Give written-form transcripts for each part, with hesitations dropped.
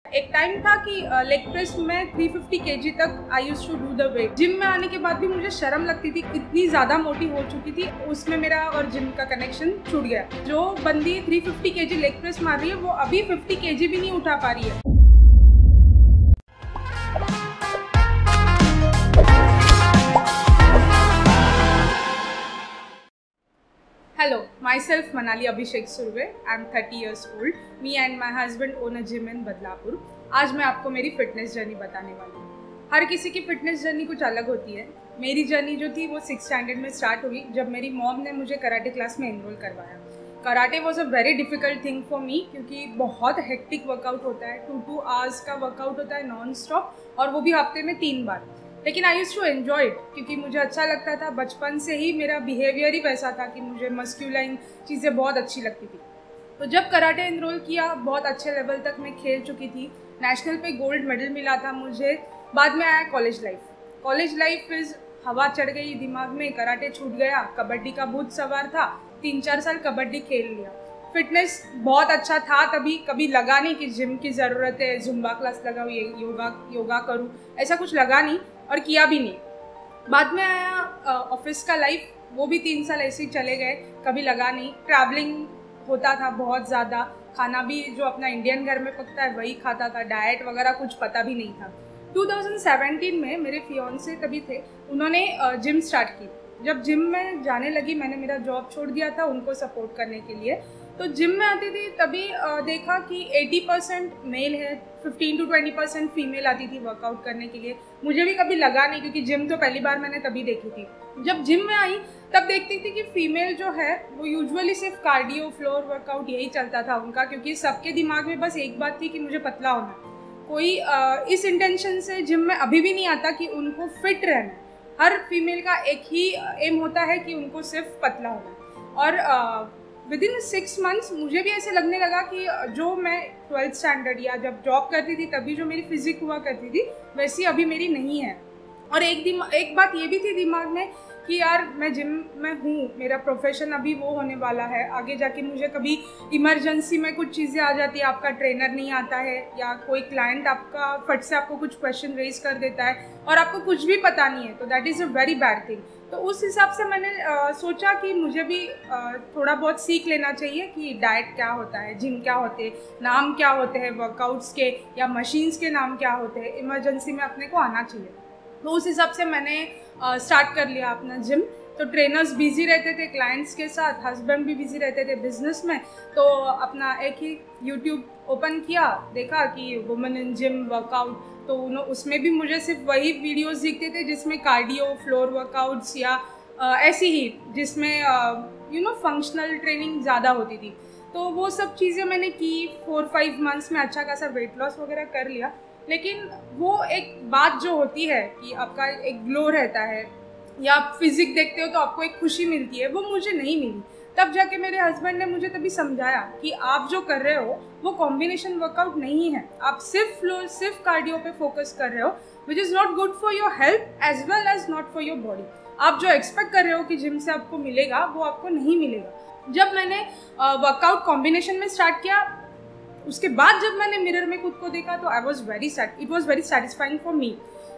एक टाइम था कि लेग प्रेस में 350 kg तक I used to do the weight. Gym में आने के बाद भी मुझे शर्म लगती थी, इतनी ज़्यादा मोटी हो चुकी थी। उसमें मेरा और जिम का कनेक्शन छूट गया। जो बंदी 350 kg लेग प्रेस मार रही है वो अभी 50 kg भी नहीं उठा पा रही है। Hello, myself Manali Abhishek Surve. I'm 30 years old. Me and my husband own a gym in Badlapur. आज मैं आपको मेरी फिटनेस जर्नी बताने वाली हूँ। हर किसी की फिटनेस जर्नी कुछ अलग होती है। मेरी जर्नी जो थी वो 6th स्टैंडर्ड में स्टार्ट हुई जब मेरी मॉम ने मुझे कराटे क्लास में एनरोल करवाया। Karate was a very difficult thing for me क्योंकि बहुत हेक्टिक वर्कआउट होता है। 2 आवर्स का वर्कआउट होता है नॉन स्टॉप, और वो भी हफ्ते में 3 बार। लेकिन आई यूज़ टू एन्जॉय इट क्योंकि मुझे अच्छा लगता था। बचपन से ही मेरा बिहेवियर ही वैसा था कि मुझे मस्क्यूलाइन चीज़ें बहुत अच्छी लगती थी। तो जब कराटे एनरोल किया, बहुत अच्छे लेवल तक मैं खेल चुकी थी। नेशनल पे गोल्ड मेडल मिला था मुझे। बाद में आया college life. College life is हवा चढ़ गई दिमाग में, कराटे छूट गया, कबड्डी का भूत सवार था। 3-4 साल कबड्डी खेल लिया। फिटनेस बहुत अच्छा था तभी, कभी लगा नहीं कि जिम की ज़रूरत है, जुम्बा क्लास लगाऊँ, योगा करूँ, ऐसा कुछ लगा नहीं और किया भी नहीं। बाद में आया ऑफिस का लाइफ, वो भी 3 साल ऐसे ही चले गए, कभी लगा नहीं। ट्रैवलिंग होता था बहुत ज़्यादा, खाना भी जो अपना इंडियन घर में पकता है वही खाता था, डाइट वगैरह कुछ पता भी नहीं था। 2017 में मेरे फियांसे तभी थे, उन्होंने जिम स्टार्ट की। जब जिम में जाने लगी, मैंने मेरा जॉब छोड़ दिया था उनको सपोर्ट करने के लिए। तो जिम में आती थी तभी देखा कि 80% मेल है, 15 to 20% फीमेल आती थी वर्कआउट करने के लिए। मुझे भी कभी लगा नहीं क्योंकि जिम तो पहली बार मैंने तभी देखी थी। जब जिम में आई तब देखती थी कि फीमेल जो है वो यूजुअली सिर्फ कार्डियो, फ्लोर वर्कआउट यही चलता था उनका, क्योंकि सबके दिमाग में बस एक बात थी कि मुझे पतला होना। कोई इस इंटेंशन से जिम में अभी भी नहीं आता कि उनको फिट रहना है। हर फीमेल का एक ही एम होता है कि उनको सिर्फ पतला होना है। और विदिन 6 मंथ्स मुझे भी ऐसे लगने लगा कि जो मैं 12th स्टैंडर्ड या जब जॉब करती थी तभी जो मेरी फिजिक हुआ करती थी वैसी अभी मेरी नहीं है। और एक बात ये भी थी दिमाग में कि यार मैं जिम में हूँ, मेरा प्रोफेशन अभी वो होने वाला है, आगे जाके मुझे कभी इमरजेंसी में कुछ चीज़ें आ जाती है, आपका ट्रेनर नहीं आता है या कोई क्लाइंट आपका फट से आपको कुछ क्वेश्चन रेज कर देता है और आपको कुछ भी पता नहीं है, तो that is a very bad thing. तो उस हिसाब से मैंने सोचा कि मुझे भी थोड़ा बहुत सीख लेना चाहिए कि डाइट क्या होता है, जिम क्या होते हैं, नाम क्या होते हैं वर्कआउट्स के, या मशीन्स के नाम क्या होते हैं, इमरजेंसी में अपने को आना चाहिए। तो उस हिसाब से मैंने स्टार्ट कर लिया अपना जिम। तो ट्रेनर्स बिजी रहते थे क्लाइंट्स के साथ, हस्बैंड भी बिजी रहते थे बिजनेस में, तो अपना एक ही यूट्यूब ओपन किया, देखा कि वुमेन इन जिम वर्कआउट, तो उसमें भी मुझे सिर्फ वही वीडियोस दिखते थे जिसमें कार्डियो, फ्लोर वर्कआउट्स या ऐसी ही जिसमें फंक्शनल ट्रेनिंग ज़्यादा होती थी। तो वो सब चीज़ें मैंने की। 4-5 मंथ्स में अच्छा खासा वेट लॉस वगैरह कर लिया। लेकिन वो एक बात जो होती है कि आपका एक ग्लो रहता है या आप फिजिक देखते हो तो आपको एक खुशी मिलती है, वो मुझे नहीं मिली। तब जाके मेरे हस्बैंड ने मुझे तभी समझाया कि आप जो कर रहे हो वो कॉम्बिनेशन वर्कआउट नहीं है, आप सिर्फ फ्लोर, सिर्फ कार्डियो पे फोकस कर रहे हो, which is not good for your health as well as not for your body. आप जो एक्सपेक्ट कर रहे हो कि जिम से आपको मिलेगा वो आपको नहीं मिलेगा। जब मैंने वर्कआउट कॉम्बिनेशन में स्टार्ट किया, उसके बाद जब मैंने मिरर में खुद को देखा तो it was very satisfying for me.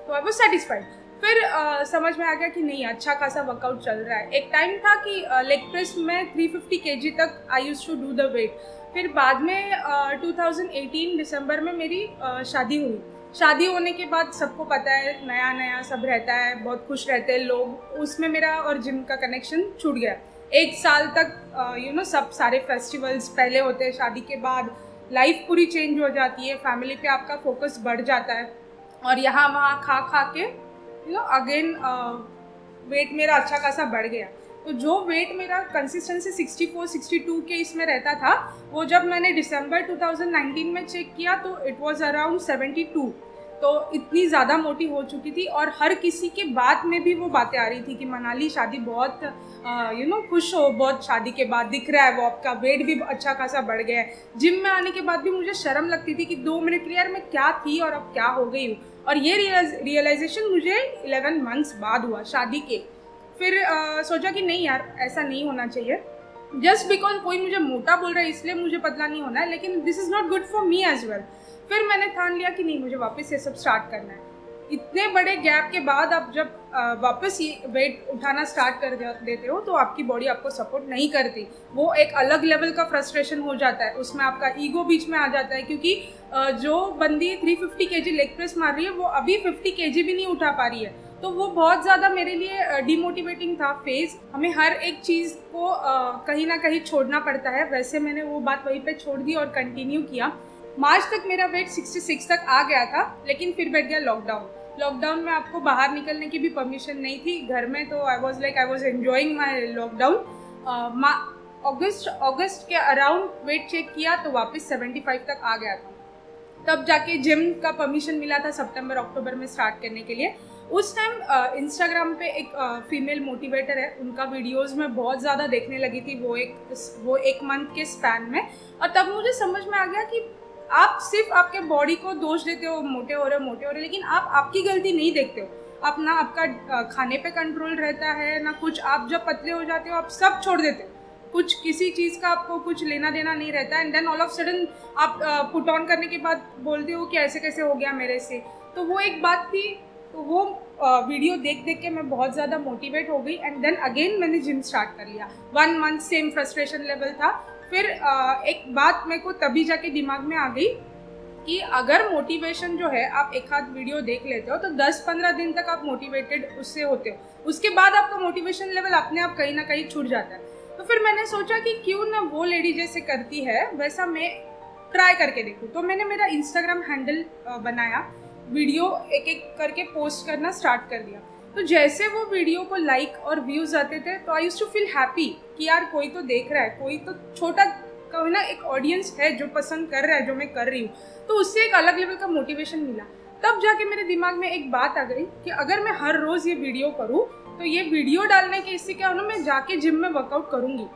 तो आई वॉज सेटिस्फाइड। फिर समझ में आ गया कि नहीं, अच्छा खासा वर्कआउट चल रहा है। एक टाइम था कि लेग प्रेस में 350 kg तक I used to do the weight. फिर बाद में 2018 दिसंबर में मेरी शादी हुई। शादी होने के बाद सबको पता है नया नया सब रहता है, बहुत खुश रहते हैं लोग, उसमें मेरा और जिम का कनेक्शन छूट गया। 1 साल तक सब सारे फेस्टिवल्स पहले होते हैं, शादी के बाद लाइफ पूरी चेंज हो जाती है, फैमिली पे आपका फोकस बढ़ जाता है, और यहाँ वहाँ खा के अगेन वेट मेरा अच्छा खासा बढ़ गया। तो जो वेट मेरा कंसिस्टेंसी 64-62 के इसमें रहता था, वो जब मैंने दिसंबर 2019 में चेक किया तो इट वाज अराउंड 72। तो इतनी ज़्यादा मोटी हो चुकी थी, और हर किसी के बात में भी वो बातें आ रही थी कि मनाली शादी बहुत खुश हो, बहुत शादी के बाद दिख रहा है वो, आपका वेट भी अच्छा खासा बढ़ गया है। जिम में आने के बाद भी मुझे शर्म लगती थी कि 2 मिनट के लिए यार मैं क्या थी और अब क्या हो गई हूँ। और ये रियलाइजेशन मुझे 11 मंथ्स बाद हुआ शादी के। फिर सोचा कि नहीं यार, ऐसा नहीं होना चाहिए। जस्ट बिकॉज कोई मुझे मोटा बोल रहा है इसलिए मुझे पतला नहीं होना है, लेकिन this is not good for me as well. फिर मैंने ठान लिया कि नहीं, मुझे वापस ये सब स्टार्ट करना है। इतने बड़े गैप के बाद आप जब वापस ये वेट उठाना स्टार्ट कर देते हो तो आपकी बॉडी आपको सपोर्ट नहीं करती। वो एक अलग लेवल का फ्रस्ट्रेशन हो जाता है, उसमें आपका ईगो बीच में आ जाता है, क्योंकि जो बंदी 350 kg लेग प्रेस मार रही है वो अभी 50 kg भी नहीं उठा पा रही है। तो वो बहुत ज़्यादा मेरे लिए डिमोटिवेटिंग था फेज़। हमें हर एक चीज़ को कहीं ना कहीं छोड़ना पड़ता है। वैसे मैंने वो बात वहीं पे छोड़ दी और कंटिन्यू किया। मार्च तक मेरा वेट 66 तक आ गया था, लेकिन फिर बैठ गया लॉकडाउन में आपको बाहर निकलने की भी परमिशन नहीं थी घर में, तो I was enjoying my lockdown. अगस्त के अराउंड वेट चेक किया तो वापस 75 तक आ गया था। तब जाके जिम का परमिशन मिला था सितंबर अक्टूबर में स्टार्ट करने के लिए। उस टाइम इंस्टाग्राम पे एक फीमेल मोटिवेटर है, उनका वीडियोस में बहुत ज़्यादा देखने लगी थी वो एक मंथ के स्पैन में। और तब मुझे समझ में आ गया कि आप सिर्फ आपके बॉडी को दोष देते हो, मोटे हो रहे, लेकिन आप आपकी गलती नहीं देखते हो। आप ना आपका खाने पे कंट्रोल रहता है ना कुछ। आप जब पतले हो जाते हो आप सब छोड़ देते हो, कुछ किसी चीज़ का आपको कुछ लेना देना नहीं रहता। And then all of sudden आप पुट ऑन करने के बाद बोलते हो कि ऐसे कैसे हो गया मेरे से। तो वो एक बात थी। तो वो वीडियो देख के मैं बहुत ज़्यादा मोटिवेट हो गई। एंड देन अगेन मैंने जिम स्टार्ट कर लिया। 1 मंथ सेम फ्रस्ट्रेशन लेवल था। फिर एक बात मेरे को तभी जाके दिमाग में आ गई कि अगर मोटिवेशन जो है आप एक आध वीडियो देख लेते हो तो 10-15 दिन तक आप मोटिवेटेड उससे होते हो, उसके बाद आपका मोटिवेशन लेवल अपने आप कहीं ना कहीं छूट जाता है। तो फिर मैंने सोचा कि क्यों ना वो लेडी जैसे करती है वैसा मैं ट्राई करके देखूँ। तो मैंने मेरा इंस्टाग्राम हैंडल बनाया, वीडियो एक एक करके पोस्ट करना स्टार्ट कर दिया। तो जैसे वो वीडियो को लाइक और व्यूज़ आते थे तो I used to feel happy कि यार कोई तो देख रहा है, कोई तो छोटा कोई ना एक ऑडियंस है जो पसंद कर रहा है जो मैं कर रही हूँ। तो उससे एक अलग लेवल का मोटिवेशन मिला। तब जाके मेरे दिमाग में एक बात आ गई कि अगर मैं हर रोज़ ये वीडियो करूँ तो ये वीडियो डालने के इससे क्या होना, मैं जाके जिम में वर्कआउट करूँगी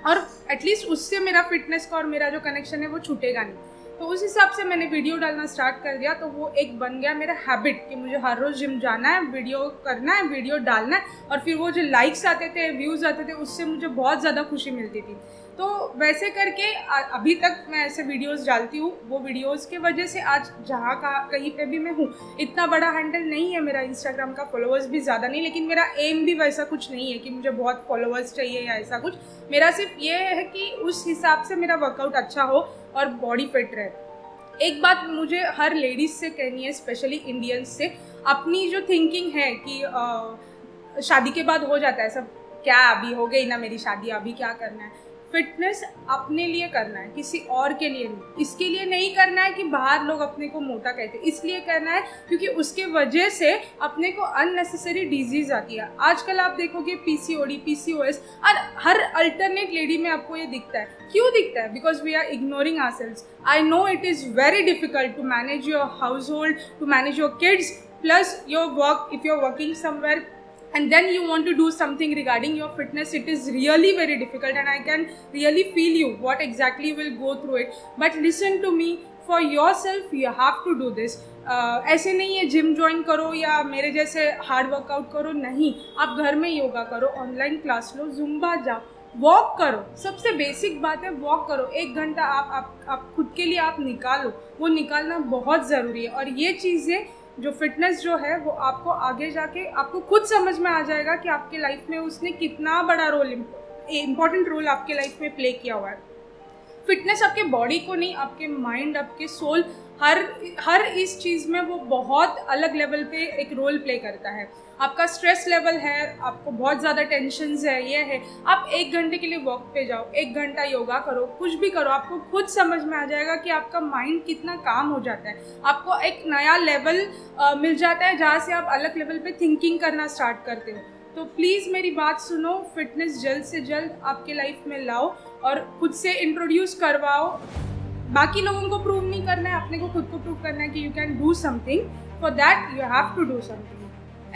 और एटलीस्ट उससे मेरा फिटनेस का और मेरा जो कनेक्शन है वो छूटेगा नहीं। तो उस हिसाब से मैंने वीडियो डालना स्टार्ट कर दिया। तो वो एक बन गया मेरा हैबिट कि मुझे हर रोज़ जिम जाना है, वीडियो करना है, वीडियो डालना है। और फिर वो जो लाइक्स आते थे, व्यूज़ आते थे, उससे मुझे बहुत ज़्यादा खुशी मिलती थी। तो वैसे करके अभी तक मैं ऐसे वीडियोस डालती हूँ। वो वीडियोस के वजह से आज जहाँ कहीं पे भी मैं हूँ, इतना बड़ा हैंडल नहीं है मेरा इंस्टाग्राम का, फॉलोअर्स भी ज़्यादा नहीं, लेकिन मेरा एम भी वैसा कुछ नहीं है कि मुझे बहुत फॉलोअर्स चाहिए या ऐसा कुछ। मेरा सिर्फ ये है कि उस हिसाब से मेरा वर्कआउट अच्छा हो और बॉडी फिट रहे। एक बात मुझे हर लेडीज़ से कहनी है, स्पेशली इंडियंस से, अपनी जो थिंकिंग है कि शादी के बाद हो जाता है सब, क्या अभी हो गई ना मेरी शादी, अभी क्या करना है। फिटनेस अपने लिए करना है, किसी और के लिए नहीं। इसके लिए नहीं करना है कि बाहर लोग अपने को मोटा कहते हैं, इसलिए करना है क्योंकि उसके वजह से अपने को अननेसेसरी डिजीज आती है। आजकल आप देखोगे पीसीओडी, पीसीओएस, और हर अल्टरनेट लेडी में आपको ये दिखता है। क्यों दिखता है? Because we are ignoring ourselves. I know it is very difficult to manage your household, to manage your kids, plus your work if you are working somewhere and then you want to do something regarding your fitness. It is really very difficult and I can really feel you what exactly you will go through it, but listen to me, for yourself you have to do this. ऐसे नहीं है gym join करो या मेरे जैसे hard workout करो, नहीं। आप घर में योगा करो, ऑनलाइन क्लास लो, जुम्बा जाओ, वॉक करो। सबसे बेसिक बात है वॉक करो। 1 घंटा आप खुद के लिए आप निकालो, वो निकालना बहुत ज़रूरी है। और ये चीज़ें जो फिटनेस जो है वो आपको आगे जाके आपको खुद समझ में आ जाएगा कि आपके लाइफ में उसने कितना बड़ा रोल, इम्पॉर्टेंट रोल आपके लाइफ में प्ले किया हुआ है। फिटनेस आपके बॉडी को नहीं, आपके माइंड, आपके सोल, हर इस चीज़ में वो बहुत अलग लेवल पे एक रोल प्ले करता है। आपका स्ट्रेस लेवल है, आपको बहुत ज़्यादा टेंशन्स है, ये है, आप 1 घंटे के लिए वॉक पे जाओ, 1 घंटा योगा करो, कुछ भी करो, आपको खुद समझ में आ जाएगा कि आपका माइंड कितना काम हो जाता है। आपको एक नया लेवल मिल जाता है जहाँ से आप अलग लेवल पे थिंकिंग करना स्टार्ट करते हो। तो प्लीज़ मेरी बात सुनो, फिटनेस जल्द से जल्द आपके लाइफ में लाओ और खुद से इंट्रोड्यूस करवाओ। बाकी लोगों को प्रूव नहीं करना है, अपने को खुद को प्रूव करना है कि you can do something. For that you have to do something.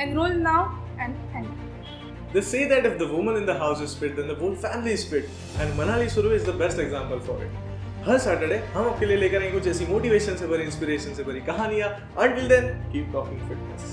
Enroll now and enter. They say that if the woman in the house is fit, then the whole family is fit, and Manali Surve is the best example for it. Her Saturday हम आपके लिए लेकर आएंगे कुछ ऐसी motivation से भरी, inspiration से भरी कहानियाँ। Until then, keep talking fitness.